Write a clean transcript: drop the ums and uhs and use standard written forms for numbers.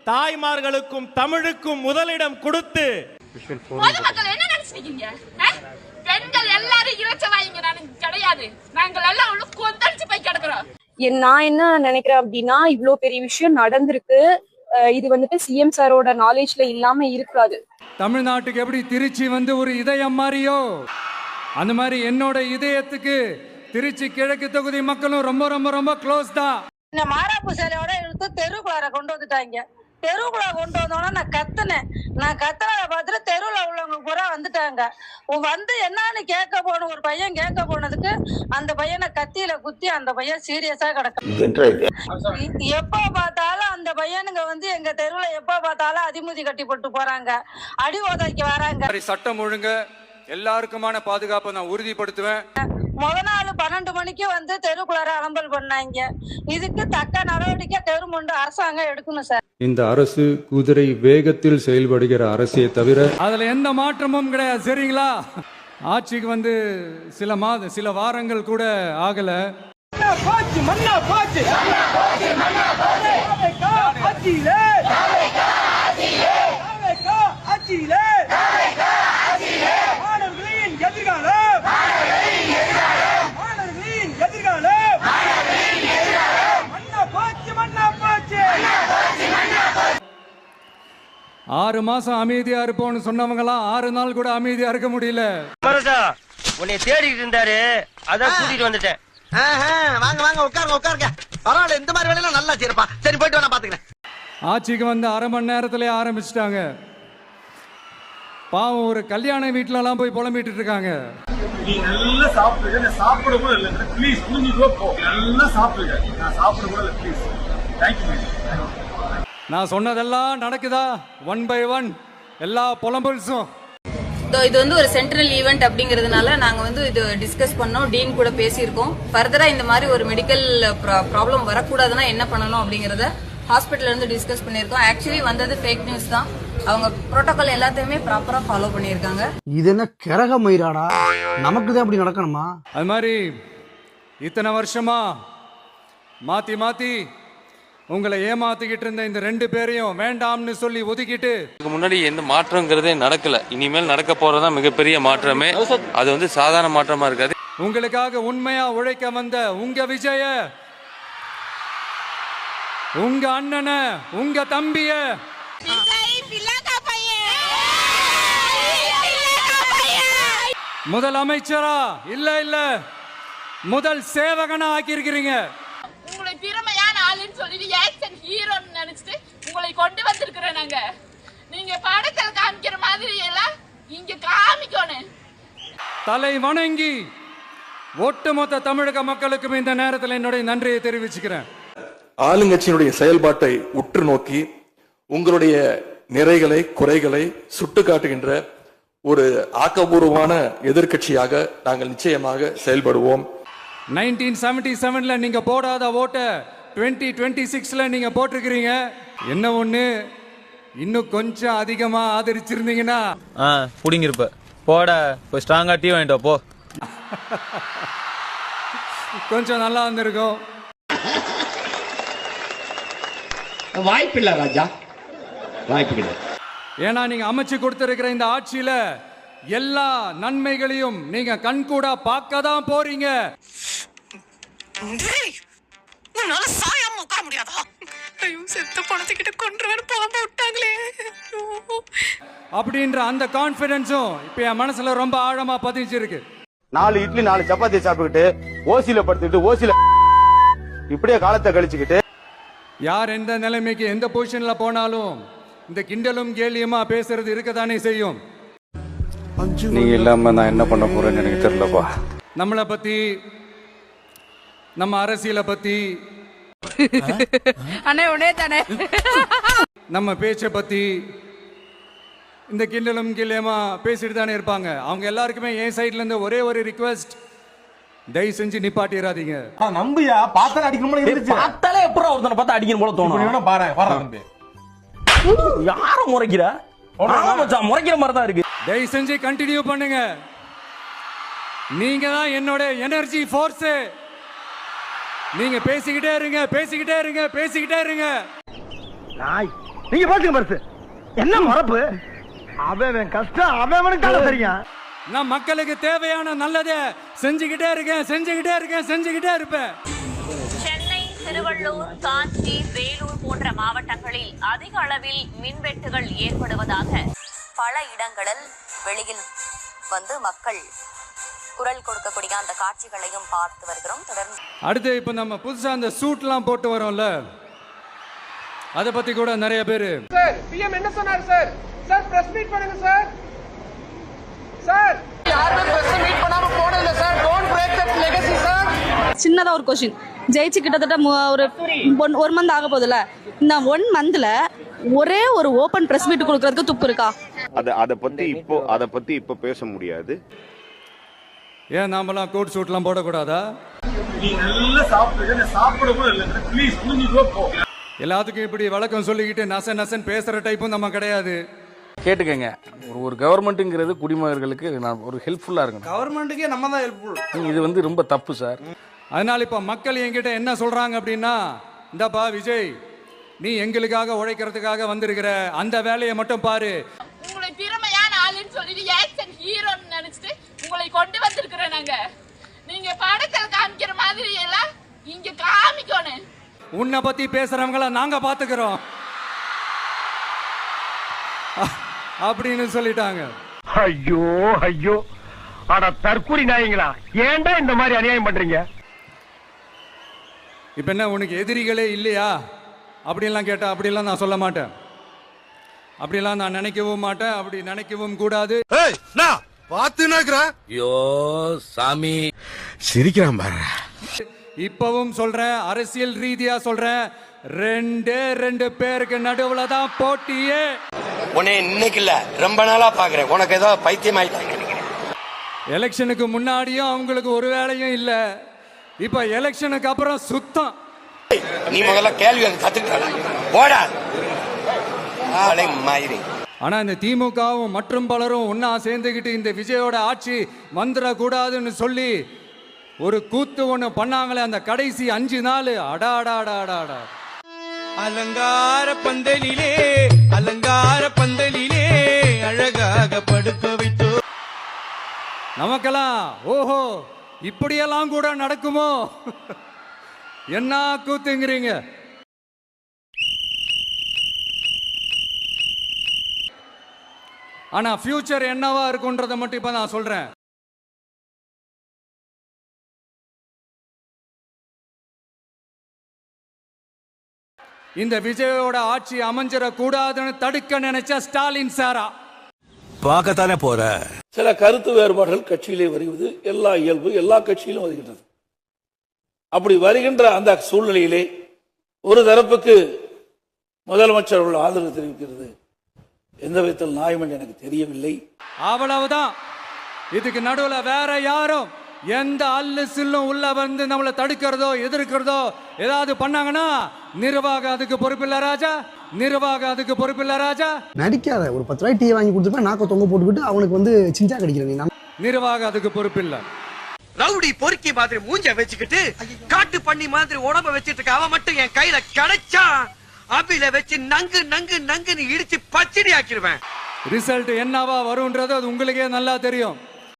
தாய்மார்களுக்கும் தமிழுக்கும் முதலிடம் கொடுத்து பொதுமக்கள் என்ன நினைச்சிருக்கீங்க? பெண்கள் எல்லாரும் இறைச்சவாயிங்க கிடையாது. நாங்கள் எல்லாம் உள்ள கொந்தளிச்சு போய் கிடக்குறோம். நான் என்ன நினைக்கிறேன் அப்படின்னா, இவ்வளோ பெரிய விஷயம் நடந்திருக்கு. இது வந்துட்டு சிஎம் சாரோட நாலேஜ்ல இல்லாம இருக்காது. தமிழ்நாட்டுக்கு எப்படி திருச்சி ஒரு இதயம் மாதிரியோ, அந்த மாதிரி என்னோட இதயத்துக்கு திருச்சி கிழக்கு தொகுதி மக்களும் ரொம்ப ரொம்ப ரொம்ப க்ளோஸ் தான். இந்த மாராப்பு சேலையோட எடுத்து தெருக்குள்ளார கொண்டு வந்துட்டாங்க. தெருவுக்குள்ள கொண்டு வந்தோன்னா நான் கத்துனேன். நான் கத்துறத பார்த்துட்டு தெருவில் உள்ளவங்க பூரா வந்துட்டாங்க. வந்து என்னன்னு கேட்க போன ஒரு பையன் கேட்க போனதுக்கு அந்த பையனை கத்தியில குத்தி அந்த பையன் சீரியஸா கிடக்கு. எப்ப பார்த்தாலும் அந்த பையனுங்க எங்க தெருவுல எப்ப பார்த்தாலும் அதிமுதி கட்டி போட்டு போறாங்க, அடி உதைக்கு வராங்க. சட்டம் ஒழுங்கு எல்லாருக்குமான பாதுகாப்பை நான் உறுதிப்படுத்துவேன். முத நாள் 12 மணிக்கு தெருக்குள்ளார அலம்பல் பண்ணாங்க. இதுக்கு தக்க நடவடிக்கை தெருமுண்டு அரசாங்கம் எடுக்கணும் சார். இந்த அரசு குதிரை வேகத்தில் செயல்படுகிற அரசே தவிர அதுல எந்த மாற்றமும் கிடையாது. சரிங்களா? ஆட்சிக்கு சில வாரங்கள் கூட ஆகல. ஆறு மாசம் அமைதியா இருப்போம்னு சொன்னவங்களாம் 6 நாள் கூட அமைதியா இருக்க முடியல. உன்னை தேடிட்டு இருந்தாரு, அதான் கூட்டிட்டு வந்துட்டேன். வாங்க வாங்க உட்காருங்க. பரவாயில்ல, இந்த மாதிரி வேலையெல்லாம் நல்லா செய்யறப்பா. சரி, போயிட்டு நான் பாத்துக்கிறேன். ஆட்சிக்கு 1/2 மணி நேரத்திலே ஆரம்பிச்சிட்டாங்க. பாவம், ஒரு கல்யாண வீட்டுல எல்லாம் போய் புலம்பிட்டு இருக்காங்க. நீ நல்லா சாப்பிடுங்க, நான் சாப்பிட கூட இல்லை. ப்ளீஸ் புரிஞ்சுக்கோ, போ. நல்லா சாப்பிடுங்க, நான் சாப்பிட கூட இல்லை. ப்ளீஸ். தேங்க்யூ. நான் சொன்னதெல்லாம் நடக்குதா? 1 by 1 எல்லா புலம்பல்ஸும். இது ஒரு சென்ட்ரல் ஈவெண்ட் அப்படிங்கிறதுனால நாங்க இது டிஸ்கஸ் பண்ணோம், டீன் கூட பேசியிருக்கோம். ஃபர்தரா இந்த மாதிரி ஒரு மெடிக்கல் ப்ராப்ளம் வரக்கூடாதுன்னா என்ன பண்ணணும் அப்படிங்கறத ஹாஸ்பிட்டல்ல இருந்து டிஸ்கஸ் பண்ணியிருக்கோம். ஆக்சுவலி வந்தது ஃபேக் நியூஸ் தான். அவங்க புரோட்டோகால் எல்லாத்தையுமே ப்ராப்பரா ஃபாலோ பண்ணியிருக்காங்க. இது என்ன கிரக மயிராடா? நமக்கு தான் அப்படி நடக்கணுமா? அது மாதிரி இத்தனை வருஷமா மாத்தி உங்களை ஏமாத்திக்கிட்டு இருந்த இந்த 2 பேரையும் வேண்டாம்னு சொல்லி ஒதுக்கிட்டு, முன்னாடி எந்த மாற்றம்ங்கிறதே நடக்கல. இனிமேல் நடக்க போறதா மிகப்பெரிய மாற்றமே. அது சாதாரண மாற்றமா இருக்காது. உங்களுக்காக உண்மையா உழைக்க வந்த உங்க விஜய, உங்க அண்ணன, உங்க தம்பிய முதல் அமைச்சரா இல்ல முதல் சேவகனா ஆக்கியிருக்கிறீங்க. உங்களை திறமையான ஆளுன்னு சொல்லிட்டு ஆக்சன் ஹீரோன்னு நினைச்சிட்டு உங்களை கொண்டு வந்திருக்கிறோம் நாங்க. நீங்க படத்துல காமிக்கிற மாதிரி எல்லாம் இங்க காமிக்கணும். தலை வணங்கி ஒட்டுமொத்த தமிழக மக்களுக்கும் இந்த நேரத்தில் என்னுடைய நன்றியை தெரிவிச்சுக்கிறேன். ஆளுங்கட்சியினுடைய செயல்பாட்டை உற்று நோக்கி உங்களுடைய நிறைகளை குறைகளை சுட்டு காட்டுகின்ற ஒரு ஆக்கப்பூர்வமான எதிர்கட்சியாக நாங்கள் நிச்சயமாக செயல்படுவோம். 1977ல நீங்க போடாத ஓட்ட 2026ல நீங்க போட்டிருக்கிறீங்க. என்ன ஒண்ணு, இன்னும் கொஞ்சம் அதிகமா ஆதரிச்சிருந்தீங்கன்னா புடிங்கிருப்ப. போட போய் ஸ்ட்ராங்கா டீ வாங்கிட்டு போ. கொஞ்சம் நல்லா வந்திருக்கும். வாய்ப்பில்லை ராஜா, வாய்ப்பு. ஏன்னா நீங்க அமைச்சு கொடுத்திருக்கிற இந்த ஆட்சியில எல்லா நன்மைகளையும் நீங்க கண்கூடா பார்க்க தான் போறீங்க. அப்படின்ற அந்த கான்பிடன்ஸும் இப்ப என் மனசுல ரொம்ப ஆழமா பதிஞ்சிருக்கு. 4 இட்லி 4 சப்பாத்தி சாப்பிட்டுக்கிட்டு ஓசில படுத்துக்கிட்டு ஓசில இப்படியே காலத்தை கழிச்சுக்கிட்டு யார் எந்த நிலைமைக்கு எந்த பொசிஷன்ல போனாலும் இந்த கிண்டலும் கேலியுமா பேசுறது இருக்கதானே செய்யும். நீங்க இல்லாம நான் என்ன பண்ண போறேன்னு எனக்கு தெரியலப்பா. நம்மளை பத்தி, நம்ம அரசியலை பத்தி, நம்ம பேச்சை பத்தி இந்த கிண்டலும் கிளியமா பேசிட்டு தானே இருப்பாங்க. அவங்க எல்லாருக்குமே என் சைட்ல இருந்து ஒரே ஒரு ரிக்வெஸ்ட், தயவு செஞ்சு நிப்பாட்டிடாதீங்க. நம்பியா பார்த்தாலே அடிக்கணும் இருந்துச்சு. பார்த்தாலே எப்பறம் ஒருத்தனை பார்த்தா அடிக்கணும் போல தோணும். பாரு நம்பி யாரும் முறைக்கிற முறைக்கிற மாதிரி தான் இருக்கு. தயவு செஞ்சு கண்டினியூ பண்ணுங்க. நீங்க தான் என்னோட எனர்ஜி ஃபோர்ஸ். நீங்க பேசிக்கிட்டே இருங்க. நீங்க பாத்துங்க பரிசு என்ன மறப்பு அவன் கஷ்டம் அவனுக்கு தான் தெரியும். நான் மக்களுக்கு தேவையான நல்லதே செஞ்சுக்கிட்டே இருப்பேன். சென்னை, திருவள்ளூர், காஞ்சி, வேலூர் போன்ற மாவட்டங்களில் அதிக அளவில் மின்வெட்டுகள் ஏற்படுவதாக பல இடங்களில் வெளியில் வந்து மக்கள் குரல் கொடுக்கக்கூடிய அந்த காட்சிகளையும் பார்த்து வருகிறோம். தொடர்ந்து அடுத்து இப்ப நம்ம புதுசா அந்த சூட்லாம் போட்டு வரோம்ல, அத பத்தி கூட நிறைய பேரு சார் பிஎம் என்ன சொன்னாரு சார்? சார் பிரஸ் மீட் பண்ணுங்க சார். சார் யாருமே பிரஸ் மீட் பண்ணாம போனதில்லை sir. Don't break that legacy sir. சின்னதா ஒரு கொஸ்டின், ஜெயிச்சு கிட்டத்தட்ட ஒரு 1 மந்த் ஆக போகுதுல, இந்த 1 மந்த்ல ஒரே ஒரு ஓபன் பிரஸ் மீட் கொடுக்கறதுக்கு துப்பு இருக்கா? அத பத்தி இப்போ பேச முடியாது. ஏன் நாமெல்லாம் கோட் சூட்லாம் போடக்கூடாதா? நீ நல்லா சாப்பிடுங்க, சாப்பிட கூட இல்லை. ப்ளீஸ் புரிஞ்சுக்கோ போ. எல்லாத்துக்கும் இப்படி வழக்கம் சொல்லிக்கிட்டு நசன் பேசுற டைப்பும் நம்ம கிடையாது. கேட்டுக்கங்க, ஒரு கவர்மெண்ட்டுங்கிறது குடிமகர்களுக்கு நான் ஒரு ஹெல்ப்ஃபுல்லா இருக்கணும். கவர்மெண்ட்டுக்கே நம்ம தான் ஹெல்ப்ஃபுல். இது ரொம்ப தப்பு சார். அதனால இப்ப மக்கள் என்கிட்ட என்ன சொல்றாங்க அப்படின்னா, இந்தப்பா விஜய், நீ எங்களுக்காக உழைக்கிறதுக்காக வந்திருக்கிற, அந்த வேலையை மட்டும் பாரு. உங்களை திறமையான ஆளுன்னு சொல்லிட்டு ஆக்ஷன் ஹீரோன்னு நினைச்சிட்டு உங்களை கொண்டு வந்திருக்கிறோம் நாங்க. நீங்க படத்துல காமிக்கிற மாதிரி எல்லாம் இங்க காமிக்கணும். உன்னை பத்தி பேசுறவங்கள நாங்க பாத்துக்கிறோம் அப்படின்னு சொல்லிட்டாங்க. ஐயோ ஐயோ, அட தற்கூரி நாயங்களா, ஏன்டா இந்த மாதிரி அநியாயம் பண்றீங்க? இப்ப என்ன உனக்கு எதிரிகளே இல்லையா அப்படின்லாம் கேட்டா, அப்படிலாம் நான் சொல்ல மாட்டேன். அப்படிலாம் நான் நினைக்கவும் மாட்டேன். அப்படி நினைக்கவும் கூடாது. ஐயோ சாமி சிரிக்கிறான் பாரு. இப்பவும் சொல்றேன், அரசியல் ரீதியா சொல்றேன், 2 பேருக்கு நடுவுல தான் போட்டியே. உன்னை இன்னைக்கு இல்ல ரொம்ப நாளா பாக்குறேன். உனக்கு ஏதோ பைத்தியம் ஆயிட்டாங்க. எலெக்ஷனுக்கு முன்னாடியும் அவங்களுக்கு ஒரு வேலையும் இல்ல, இப்ப எலெக்ஷனுக்கு அப்புறம் சுத்தம். நீ முதல்ல கேள்வி கத்துக்கிட்ட. ஆனா இந்த திமுகவும் மற்றும் பலரும் ஒன்னா சேர்ந்துகிட்டு இந்த விஜயோட ஆட்சி வந்துடக்கூடாதுன்னு சொல்லி ஒரு கூத்து ஒண்ணு பண்ணாங்களே, அந்த கடைசி 5 நாள் அடாடாடாடாடா. அலங்கார பந்தலிலே அழகாக படுக்க வைத்தோ. நமக்கெல்லாம் ஓஹோ இப்படியெல்லாம் கூட நடக்குமோ என்ன கூத்துங்கிறீங்க. ஆனா ஃபியூச்சர் என்னவா இருக்குன்றத மட்டும் இப்ப நான் சொல்றேன். இந்த விஜயோட ஆட்சி அமைஞ்சிடக்கூடாதுன்னு தடுக்க நினைச்ச ஸ்டாலின் சாரா பார்க்கத்தானே போற. சில கருத்து வேறுபாடுகள் கட்சியிலே வருவது எல்லா இயல்பு, எல்லா கட்சியிலும் வருகின்றது. அப்படி வருகின்ற அந்த சூழ்நிலையிலே ஒரு தரப்புக்கு முதலமைச்சர் அவர்கள் ஆதரவு தெரிவிக்கிறது எந்த விதத்தில் நியாயம் என்று எனக்கு தெரியவில்லை. அவ்வளவுதான். இதுக்கு நடுவுல வேற யாரும் எந்த அல்லு சில்லும் உள்ள வந்து நம்மளை தடுக்கிறதோ எதிர்க்கிறதோ ஏதாவது பண்ணாங்கன்னா நிர்வாகம் அதுக்கு பொறுப்பில்ல ராஜா. நடிக்காத. ஒரு 10 ரூபாய் டீ வாங்கி கொடுத்துருப்பேன், நாக்க தொங்க போட்டுக்கிட்டு அவனுக்கு வந்து சிஞ்சா கடிக்கிறேன். நிர்வாகம் அதுக்கு பொறுப்பில்ல. ரவுடி பொறுக்கி மாதிரி மூஞ்ச வச்சுக்கிட்டு காட்டு பண்ணி மாதிரி உடம்ப வச்சிட்டு இருக்க அவன் மட்டும் என் கையில கிடைச்சா அபில வச்சு நங்கு நங்கு நங்குன்னு இடிச்சு பச்சடி ஆக்கிடுவேன். ரிசல்ட் என்னவா வரும்ன்றது அது உங்களுக்கே நல்லா தெரியும்.